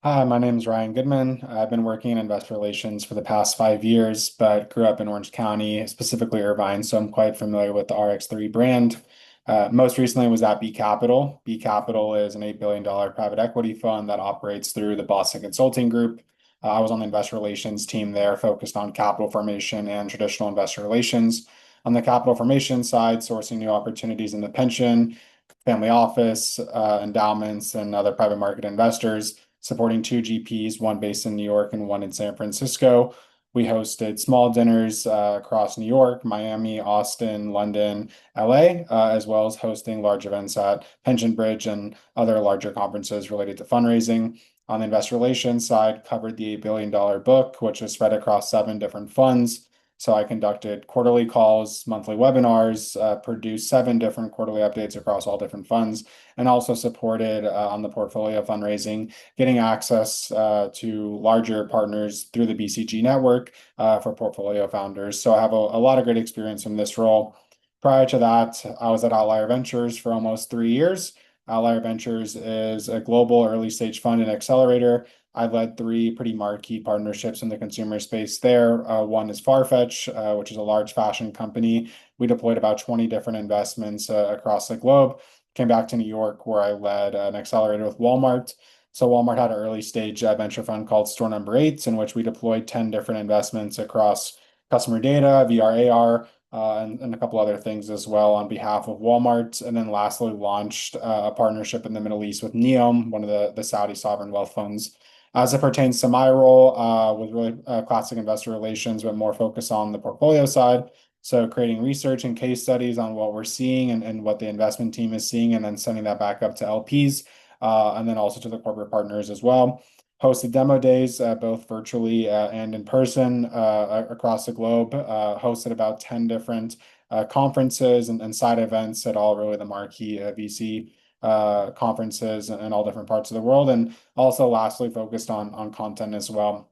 Hi, my name is Ryan Goodman. I've been working in investor relations for the past 5 years, but grew up in Orange County, specifically Irvine, so I'm quite familiar with the RX3 brand. Most recently was at B Capital. B Capital is an $8 billion private equity fund that operates through the Boston Consulting Group. I was on the investor relations team there, focused on capital formation and traditional investor relations. On the capital formation side, sourcing new opportunities in the pension, family office, endowments, and other private market investors supporting two GPs, one based in New York and one in San Francisco. We hosted small dinners across New York, Miami, Austin, London, LA, as well as hosting large events at Pension Bridge and other larger conferences related to fundraising. On the investor relations side, covered the $8 billion book, which was spread across seven different funds. So I conducted quarterly calls, monthly webinars, produced seven different quarterly updates across all different funds, and also supported on the portfolio fundraising, getting access to larger partners through the BCG network for portfolio founders. So I have a lot of great experience in this role. Prior to that, I was at Outlier Ventures for almost 3 years. Outlier Ventures is a global early stage fund and accelerator. I've led three pretty marquee partnerships in the consumer space there. One is Farfetch, which is a large fashion company. We deployed about 20 different investments across the globe. Came back to New York where I led an accelerator with Walmart. So Walmart had an early stage venture fund called Store Number Eight, in which we deployed 10 different investments across customer data, VR, AR, and a couple other things as well on behalf of Walmart. And then lastly, launched a partnership in the Middle East with Neom, one of the Saudi sovereign wealth funds. As it pertains to my role, with really classic investor relations, but more focus on the portfolio side. So creating research and case studies on what we're seeing and what the investment team is seeing, and then sending that back up to LPs, and then also to the corporate partners as well. Hosted demo days, both virtually and in person across the globe. Hosted about 10 different conferences and side events at all really the marquee VC conferences in all different parts of the world. And also lastly, focused on content as well,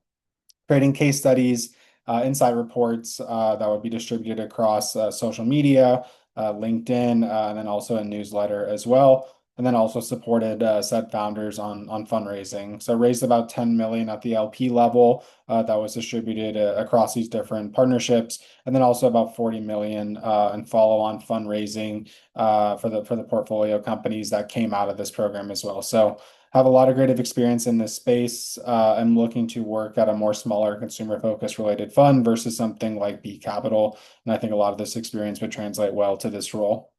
creating case studies, insight reports that would be distributed across social media, LinkedIn, and then also a newsletter as well. And then also supported said founders on fundraising. So raised about 10 million at the LP level that was distributed across these different partnerships, and then also about 40 million in follow-on fundraising for the portfolio companies that came out of this program as well. So have a lot of creative experience in this space. I'm looking to work at a more smaller consumer focused related fund versus something like B Capital. And I think a lot of this experience would translate well to this role.